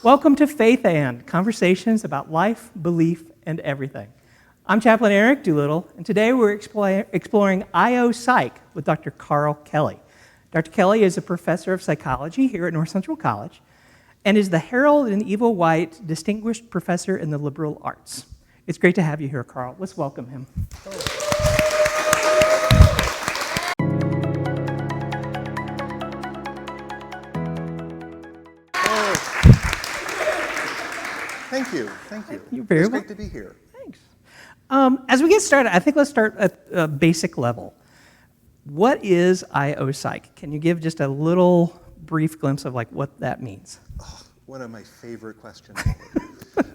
Welcome to Faith and Conversations about Life, Belief, and Everything. I'm Chaplain Eric Doolittle, and today we're exploring Psych with Dr. Karl Kelley. Dr. Kelley is a professor of psychology here at North Central College and is the Harold and Eva White Distinguished Professor in the Liberal Arts. It's great to have you here, Karl. Let's welcome him. Thank you. You're very It's welcome. great to be here. Thanks. As we get started, I think let's start at a basic level. What is Psych? Can you give just a little brief glimpse of what that means? Oh, one of my favorite questions.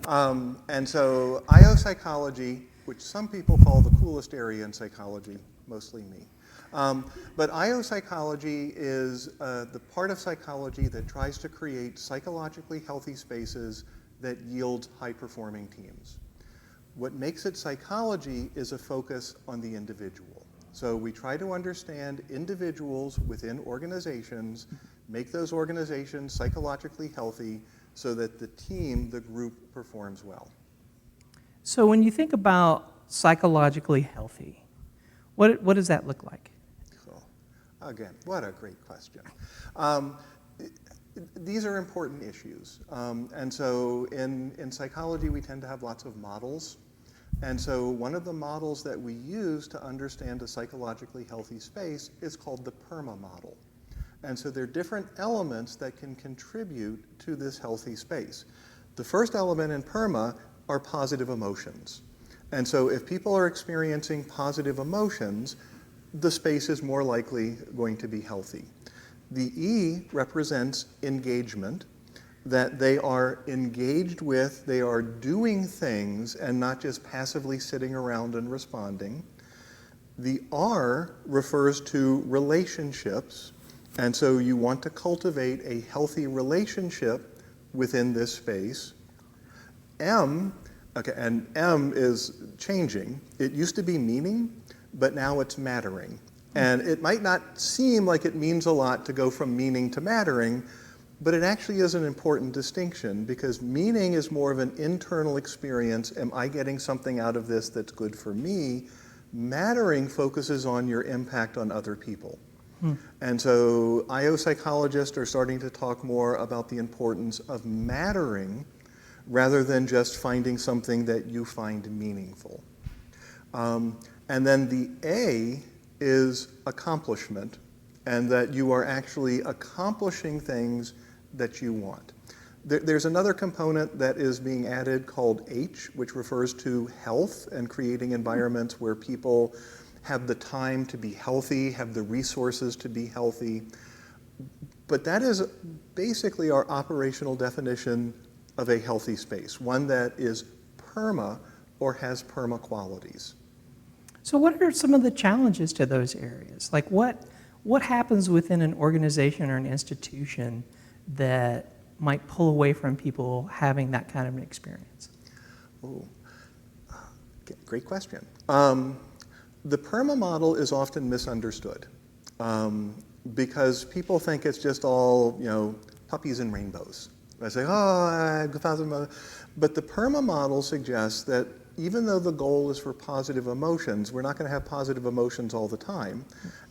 And so psychology, which some people call the coolest area in psychology, mostly me. But psychology is the part of psychology that tries to create psychologically healthy spaces that yield high-performing teams. What makes it psychology is a focus on the individual. So we try to understand individuals within organizations, make those organizations psychologically healthy so that the team, the group, performs well. So when you think about psychologically healthy, what does that look like? Cool. Again, what a great question. These are important issues. And so in psychology, we tend to have lots of models. And so one of the models that we use to understand a psychologically healthy space is called the Perma model. And so there are different elements that can contribute to this healthy space. The first element in Perma are positive emotions. And so if people are experiencing positive emotions, the space is more likely going to be healthy. The E represents engagement, that they are engaged with, they are doing things and not just passively sitting around and responding. The R refers to relationships, and so you want to cultivate a healthy relationship within this space. M is changing. It used to be meaning, but now it's mattering. And it might not seem like it means a lot to go from meaning to mattering, but it actually is an important distinction because meaning is more of an internal experience. Am I getting something out of this that's good for me? Mattering focuses on your impact on other people. And so psychologists are starting to talk more about the importance of mattering rather than just finding something that you find meaningful. And then the A is accomplishment, and that you are actually accomplishing things that you want. There's another component that is being added called H, which refers to health and creating environments where people have the time to be healthy, have the resources to be healthy. But that is basically our operational definition of a healthy space, one that is perma or has perma qualities. So what are some of the challenges to those areas? What happens within an organization or an institution that might pull away from people having that kind of an experience? Oh, great question. The Perma model is often misunderstood because people think it's just all, puppies and rainbows. I say, but the Perma model suggests that even though the goal is for positive emotions, we're not going to have positive emotions all the time.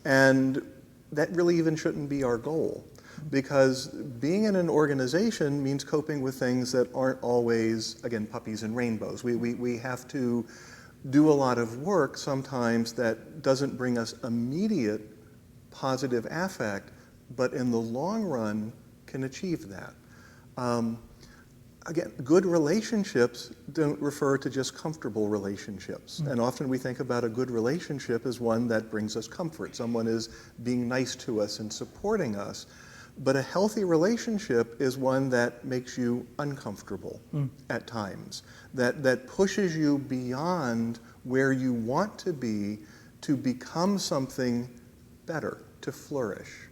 And that really even shouldn't be our goal. Because being in an organization means coping with things that aren't always, again, puppies and rainbows. We have to do a lot of work sometimes that doesn't bring us immediate positive affect, but in the long run can achieve that. Again, good relationships don't refer to just comfortable relationships. And often we think about a good relationship as one that brings us comfort. Someone is being nice to us and supporting us. But a healthy relationship is one that makes you uncomfortable at times, that pushes you beyond where you want to be to become something better, to flourish.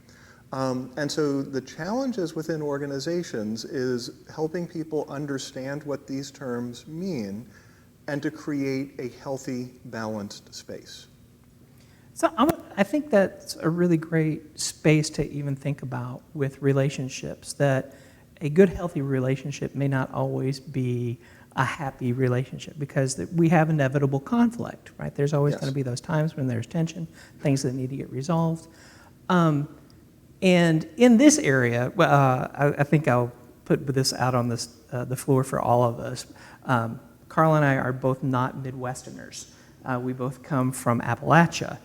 And so the challenges within organizations is helping people understand what these terms mean and to create a healthy, balanced space. So I think that's a really great space to even think about with relationships, that a good, healthy relationship may not always be a happy relationship because we have inevitable conflict, right? There's always Yes. going to be those times when there's tension, things that need to get resolved. And in this area, I think I'll put this out on the floor for all of us. Karl and I are both not Midwesterners. We both come from Appalachia.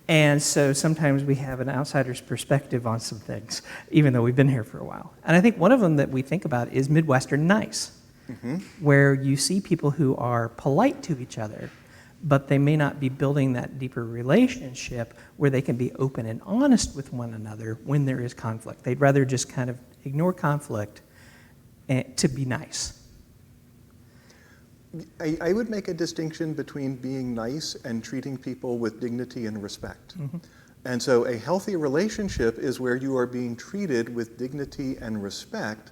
And so sometimes we have an outsider's perspective on some things, even though we've been here for a while. And I think one of them that we think about is Midwestern nice, where you see people who are polite to each other, but they may not be building that deeper relationship where they can be open and honest with one another when there is conflict. They'd rather just kind of ignore conflict to be nice. I would make a distinction between being nice and treating people with dignity and respect. And so a healthy relationship is where you are being treated with dignity and respect,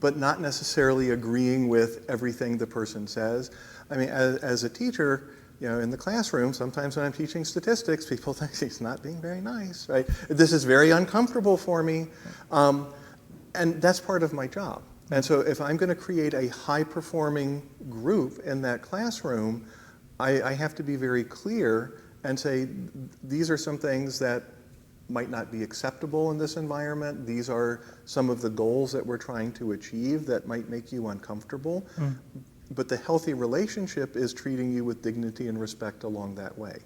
but not necessarily agreeing with everything the person says. I mean, as a teacher, in the classroom, sometimes when I'm teaching statistics, people think he's not being very nice, right? This is very uncomfortable for me, and that's part of my job. And so if I'm going to create a high-performing group in that classroom, I have to be very clear and say, these are some things that might not be acceptable in this environment. These are some of the goals that we're trying to achieve that might make you uncomfortable. But the healthy relationship is treating you with dignity and respect along that way.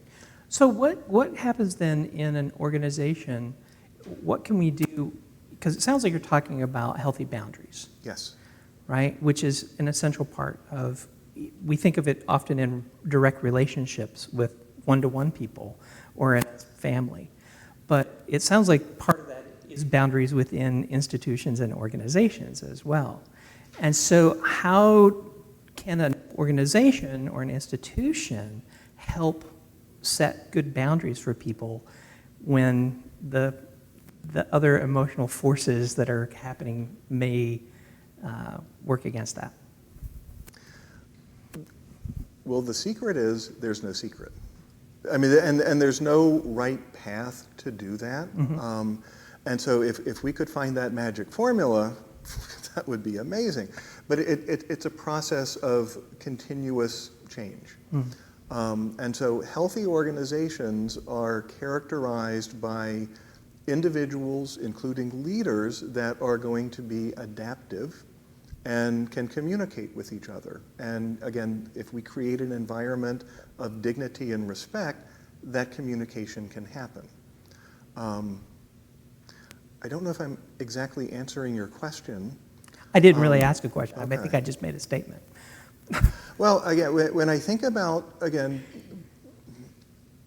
So what happens then in an organization? What can we do? Because it sounds like you're talking about healthy boundaries. Yes. Right? Which is an essential part of, we think of it often in direct relationships with one-to-one people or in a family. But it sounds like part of that is boundaries within institutions and organizations as well. And so how can an organization or an institution help set good boundaries for people when the other emotional forces that are happening may work against that? Well, the secret is there's no secret. I mean, and there's no right path to do that. And so if we could find that magic formula, that would be amazing. But it's a process of continuous change. And so healthy organizations are characterized by individuals, including leaders, that are going to be adaptive and can communicate with each other. And again, if we create an environment of dignity and respect, that communication can happen. I don't know if I'm exactly answering your question. I didn't really ask a question. Okay. I think I just made a statement. Well, again, when I think about, again,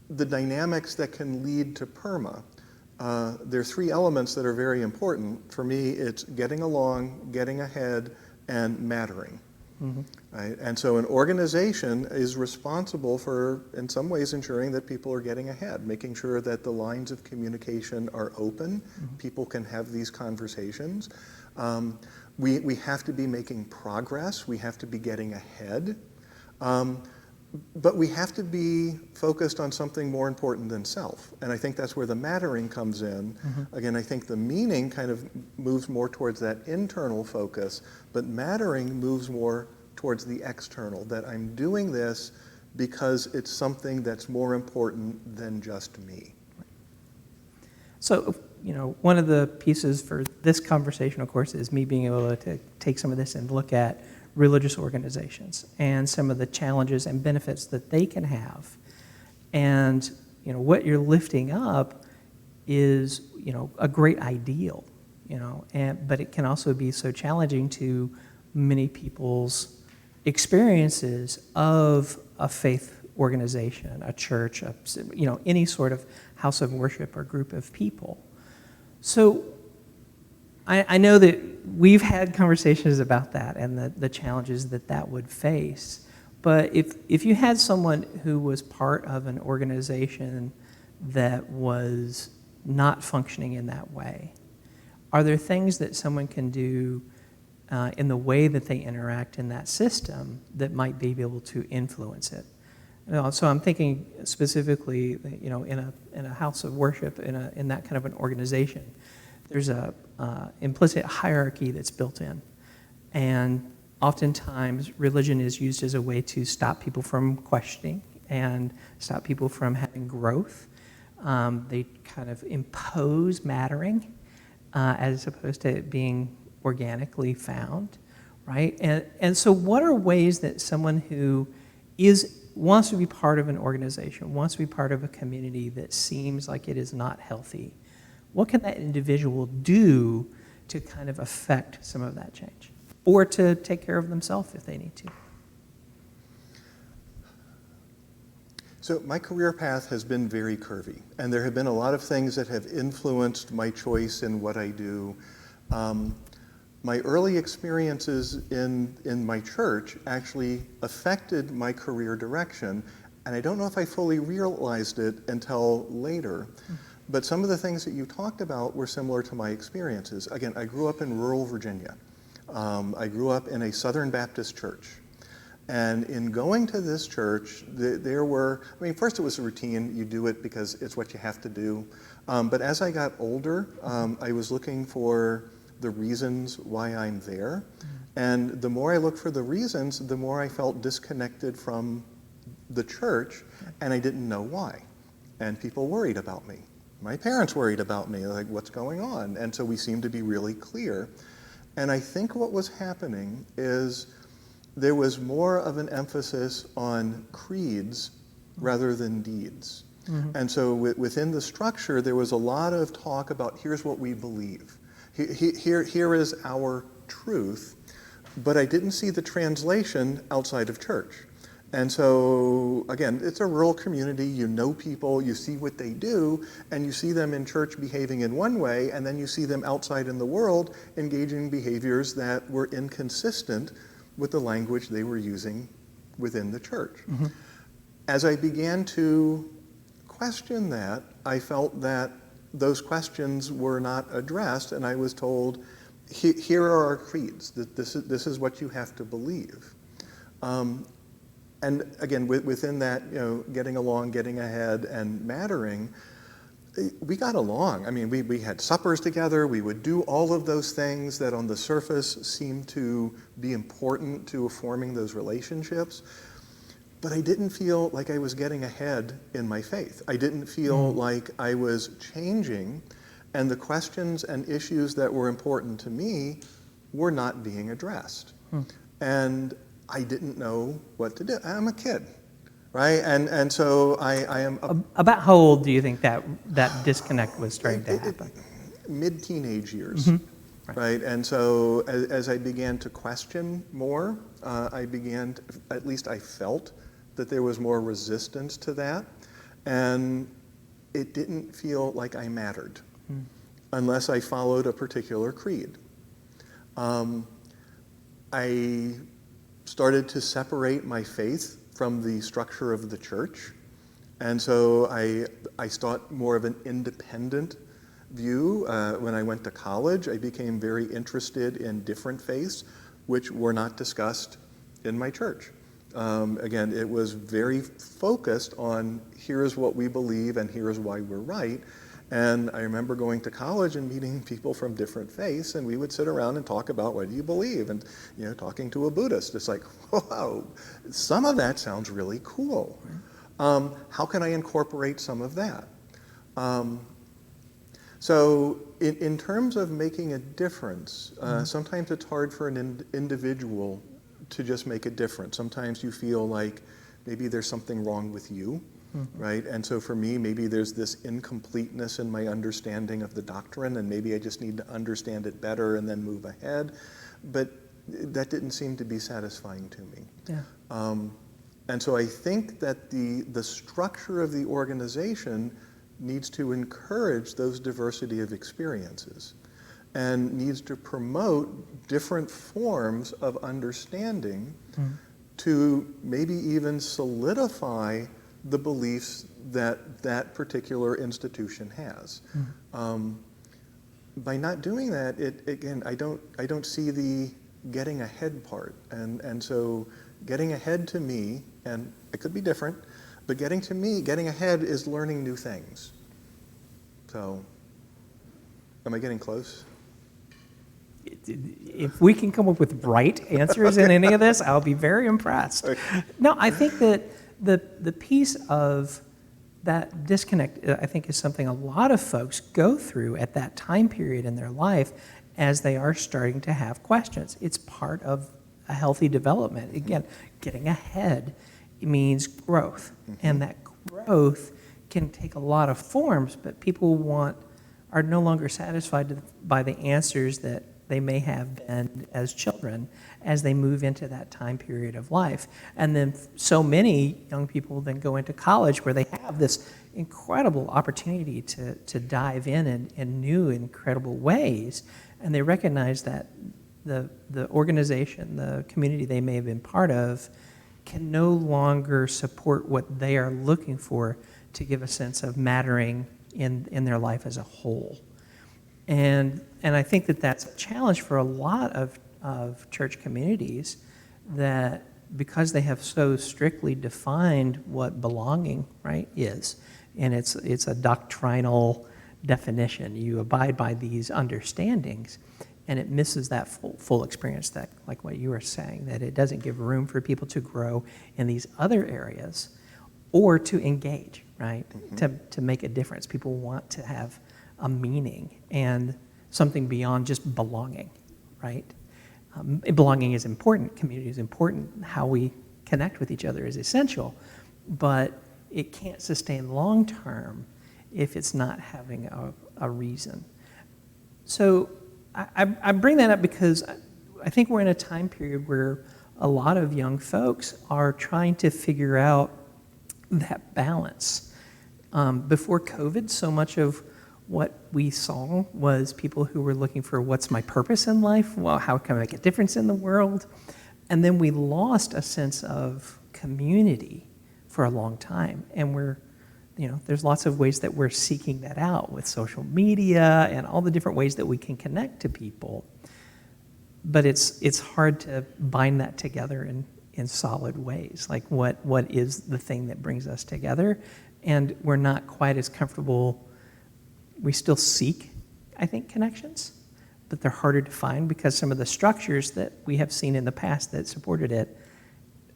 the dynamics that can lead to Perma, there are three elements that are very important. For me, it's getting along, getting ahead, and mattering. Right? And so an organization is responsible for, in some ways, ensuring that people are getting ahead, making sure that the lines of communication are open, people can have these conversations. We have to be making progress, we have to be getting ahead. But we have to be focused on something more important than self. And I think that's where the mattering comes in. Again, I think the meaning kind of moves more towards that internal focus, but mattering moves more towards the external, that I'm doing this because it's something that's more important than just me. So, one of the pieces for this conversation, of course, is me being able to take some of this and look at religious organizations and some of the challenges and benefits that they can have. And what you're lifting up is a great ideal, but it can also be so challenging to many people's experiences of a faith organization, a church, any sort of house of worship or group of people. So I know that we've had conversations about that and the challenges that would face. But if you had someone who was part of an organization that was not functioning in that way, are there things that someone can do in the way that they interact in that system that might be able to influence it? So I'm thinking specifically, in a house of worship, in that kind of an organization, there's a implicit hierarchy that's built in. And oftentimes, religion is used as a way to stop people from questioning and stop people from having growth. They kind of impose mattering as opposed to it being organically found, right? And so what are ways that someone who wants to be part of an organization, wants to be part of a community that seems like it is not healthy, what can that individual do to kind of affect some of that change? Or to take care of themselves if they need to? So my career path has been very curvy, and there have been a lot of things that have influenced my choice in what I do. My early experiences in my church actually affected my career direction, and I don't know if I fully realized it until later. But some of the things that you talked about were similar to my experiences. Again, I grew up in rural Virginia. I grew up in a Southern Baptist church. And in going to this church, there were, first it was a routine. You do it because it's what you have to do. But as I got older, I was looking for the reasons why I'm there. And the more I looked for the reasons, the more I felt disconnected from the church, and I didn't know why. And people worried about me. My parents worried about me, like, what's going on? And so we seemed to be really clear. And I think what was happening is there was more of an emphasis on creeds rather than deeds. And so within the structure, there was a lot of talk about here's what we believe. Here is our truth, but I didn't see the translation outside of church. And so, again, it's a rural community. You know people, you see what they do, and you see them in church behaving in one way, and then you see them outside in the world engaging in behaviors that were inconsistent with the language they were using within the church. As I began to question that, I felt that those questions were not addressed, and I was told, here are our creeds, that this is what you have to believe. And again, within that, getting along, getting ahead, and mattering, we got along. We had suppers together. We would do all of those things that on the surface seemed to be important to forming those relationships. But I didn't feel like I was getting ahead in my faith. I didn't feel like I was changing, and the questions and issues that were important to me were not being addressed. And I didn't know what to do. I'm a kid, right? And so I am... About how old do you think that disconnect was starting to happen? Mid-teenage years, right? And so as I began to question more, I felt that there was more resistance to that, and it didn't feel like I mattered unless I followed a particular creed. I started to separate my faith from the structure of the church, and so I sought more of an independent view. When I went to college, I became very interested in different faiths, which were not discussed in my church. Again, it was very focused on here's what we believe and here's why we're right. And I remember going to college and meeting people from different faiths, and we would sit around and talk about what do you believe, and talking to a Buddhist, it's like, wow, some of that sounds really cool. How can I incorporate some of that? So in terms of making a difference, sometimes it's hard for an individual to just make a difference. Sometimes you feel like maybe there's something wrong with you. Right? And so for me, maybe there's this incompleteness in my understanding of the doctrine, and maybe I just need to understand it better and then move ahead. But that didn't seem to be satisfying to me. Yeah. And so I think that the structure of the organization needs to encourage those diversity of experiences and needs to promote different forms of understanding to maybe even solidify the beliefs that that particular institution has. By not doing that, I don't see the getting ahead part, and so getting ahead to me, and it could be different, but getting ahead is learning new things. So, Am I getting close? If we can come up with right answers in any of this, I'll be very impressed. Okay. No, I think that the piece of that disconnect, I think, is something a lot of folks go through at that time period in their life as they are starting to have questions. It's part of a healthy development. Again, getting ahead means growth, and that growth can take a lot of forms, but people are no longer satisfied by the answers that they may have been as children as they move into that time period of life. And then so many young people then go into college where they have this incredible opportunity to dive in new, incredible ways, and they recognize that the organization, the community they may have been part of, can no longer support what they are looking for to give a sense of mattering in their life as a whole. And I think that that's a challenge for a lot of church communities, that because they have so strictly defined what belonging, right, is, and it's a doctrinal definition. You abide by these understandings, and it misses that full experience, that, like what you were saying, that it doesn't give room for people to grow in these other areas or to engage, right, to make a difference. People want to have a meaning and something beyond just belonging, right? Belonging is important, community is important, how we connect with each other is essential, but it can't sustain long term if it's not having a reason. So I bring that up because I think we're in a time period where a lot of young folks are trying to figure out that balance. Before COVID, so much of what we saw was people who were looking for, what's my purpose in life? Well, how can I make a difference in the world? And then we lost a sense of community for a long time. And there's lots of ways that we're seeking that out with social media and all the different ways that we can connect to people. But it's hard to bind that together in solid ways. Like what is the thing that brings us together? And we're not quite as comfortable. We still seek, I think, connections, but they're harder to find because some of the structures that we have seen in the past that supported it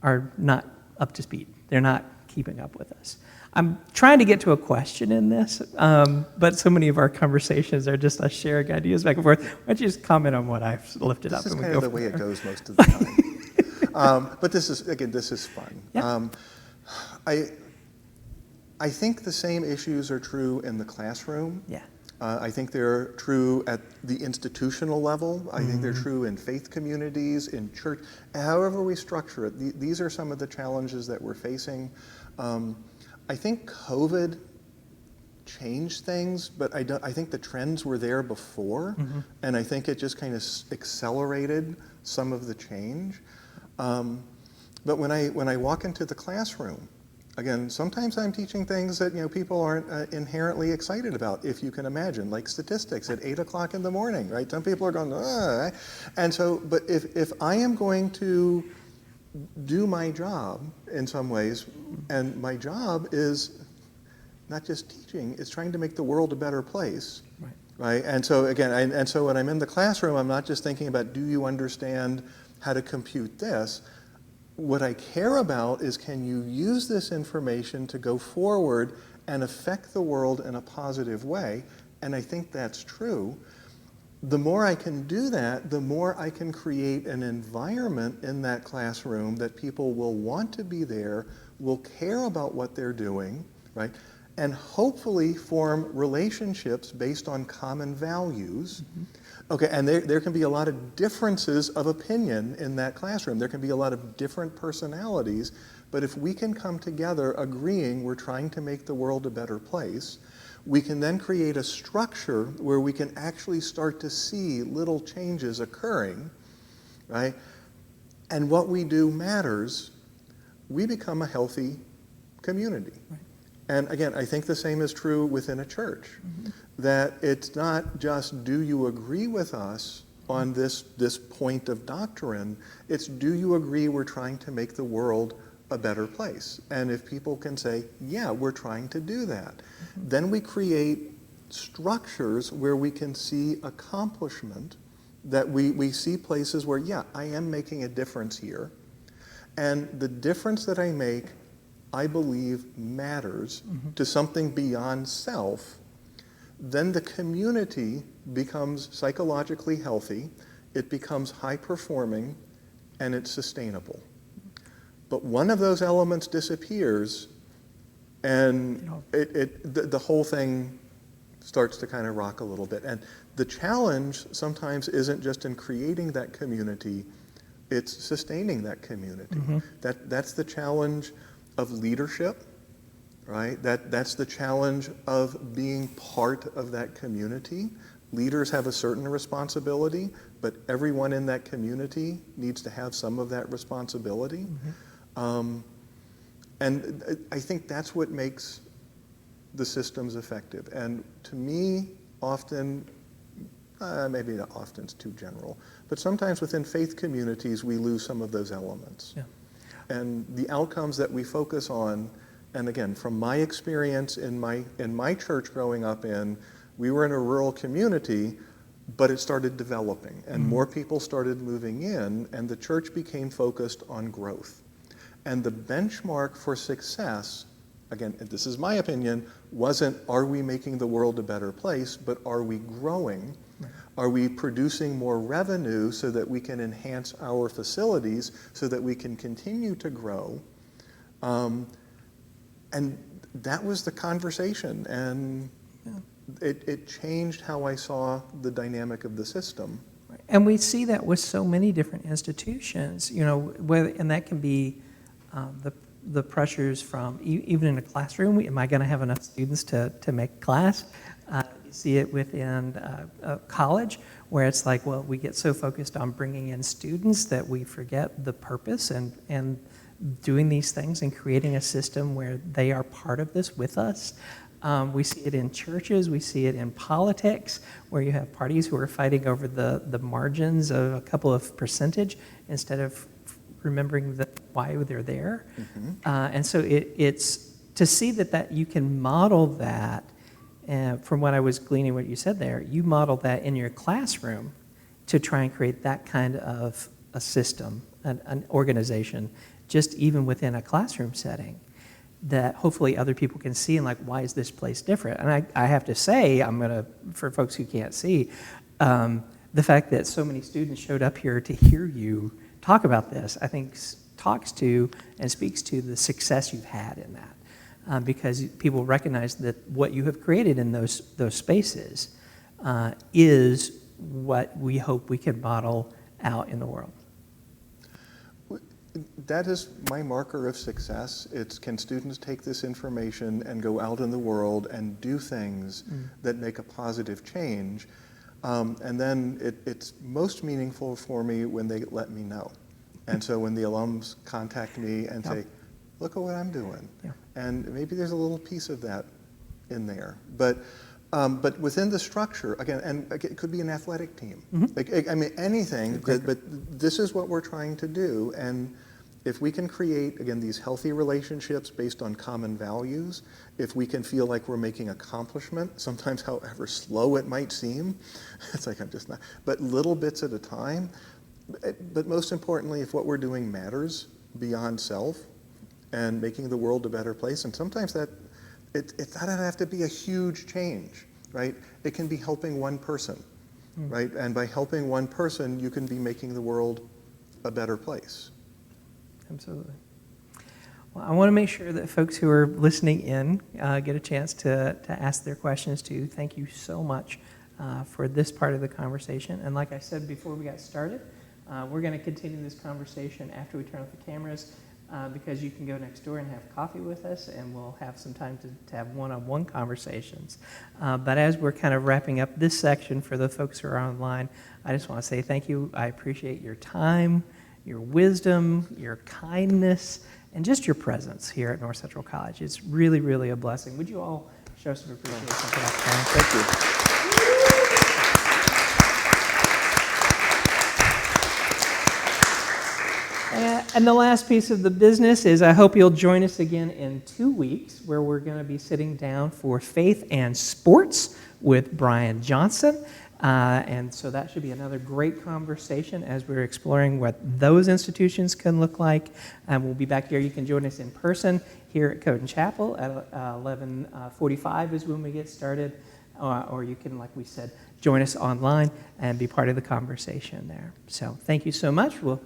are not up to speed. They're not keeping up with us. I'm trying to get to a question in this, but so many of our conversations are just us sharing ideas back and forth. Why don't you just comment on what I've lifted up? This is kind of the way it goes most of the time. But this is fun. Yeah. I think the same issues are true in the classroom. Yeah. I think they're true at the institutional level. I think they're true in faith communities, in church, however we structure it. These are some of the challenges that we're facing. I think COVID changed things, but I think the trends were there before, and I think it just kind of accelerated some of the change. But when I walk into the classroom, again, sometimes I'm teaching things that people aren't inherently excited about, if you can imagine, like statistics at 8 o'clock in the morning, right? Some people are going, ugh. And so, but if I am going to do my job in some ways, and my job is not just teaching, it's trying to make the world a better place, right? And so again, and so when I'm in the classroom, I'm not just thinking about, do you understand how to compute this? What I care about is, can you use this information to go forward and affect the world in a positive way? And I think that's true. The more I can do that, the more I can create an environment in that classroom that people will want to be there, will care about what they're doing, right? And hopefully form relationships based on common values. Okay, and there can be a lot of differences of opinion in that classroom. There can be a lot of different personalities, but if we can come together agreeing we're trying to make the world a better place, we can then create a structure where we can actually start to see little changes occurring, right? And what we do matters. We become a healthy community. Right. And again, I think the same is true within a church, that it's not just, do you agree with us on this point of doctrine? It's, do you agree we're trying to make the world a better place? And if people can say, yeah, we're trying to do that, then we create structures where we can see accomplishment, that we see places where, yeah, I am making a difference here. And the difference that I make, I believe, matters to something beyond self. Then the community becomes psychologically healthy, it becomes high-performing, and it's sustainable. But one of those elements disappears, and the whole thing starts to kind of rock a little bit. And the challenge sometimes isn't just in creating that community, it's sustaining that community. That's the challenge of leadership, right? That's the challenge of being part of that community. Leaders have a certain responsibility, but everyone in that community needs to have some of that responsibility. And I think that's what makes the systems effective. And to me, often, maybe not often, it's too general, but sometimes within faith communities, we lose some of those elements. Yeah. And the outcomes that we focus on, and again, from my experience in my church growing up we were in a rural community, but it started developing, and more people started moving in, and the church became focused on growth. And the benchmark for success, again, this is my opinion, wasn't are we making the world a better place, but are we growing? Right. Are we producing more revenue so that we can enhance our facilities so that we can continue to grow? And that was the conversation, and it changed how I saw the dynamic of the system. And we see that with so many different institutions, and that can be the pressures from even in a classroom. Am I going to have enough students to make class? You see it within college, where it's like, well, we get so focused on bringing in students that we forget the purpose and doing these things and creating a system where they are part of this with us. We see it in churches, we see it in politics, where you have parties who are fighting over the margins of a couple of percentage instead of remembering why they're there. And so it's to see that you can model that, from what I was gleaning what you said there, you model that in your classroom to try and create that kind of a system, an organization, just even within a classroom setting, that hopefully other people can see and like, why is this place different? And I have to say, for folks who can't see, the fact that so many students showed up here to hear you talk about this, I think talks to and speaks to the success you've had in that. Because people recognize that what you have created in those spaces is what we hope we can model out in the world. That is my marker of success. It's, can students take this information and go out in the world and do things that make a positive change? And then it's most meaningful for me when they let me know. And so when the alums contact me and say, look at what I'm doing. And maybe there's a little piece of that in there. But within the structure, again, and it could be an athletic team. I mean, anything, but this is what we're trying to do. And if we can create, again, these healthy relationships based on common values, if we can feel like we're making accomplishment, sometimes however slow it might seem, it's like I'm just not, but little bits at a time. But most importantly, if what we're doing matters beyond self and making the world a better place, and sometimes that it doesn't have to be a huge change, right? It can be helping one person, right? And by helping one person, you can be making the world a better place. Absolutely. Well, I want to make sure that folks who are listening in get a chance to ask their questions too. Thank you so much for this part of the conversation. And like I said before we got started, we're going to continue this conversation after we turn off the cameras because you can go next door and have coffee with us, and we'll have some time to have one-on-one conversations. But as we're kind of wrapping up this section for the folks who are online, I just want to say thank you. I appreciate your time, your wisdom, your kindness, and just your presence here at North Central College. It's really, really a blessing. Would you all show some appreciation for that time? Thank you. And the last piece of the business is I hope you'll join us again in 2 weeks, where we're going to be sitting down for Faith and Sports with Brian Johnson. And so that should be another great conversation as we're exploring what those institutions can look like. And we'll be back here. You can join us in person here at Coden Chapel at 11:45 is when we get started. Or you can, like we said, join us online and be part of the conversation there. So thank you so much. We'll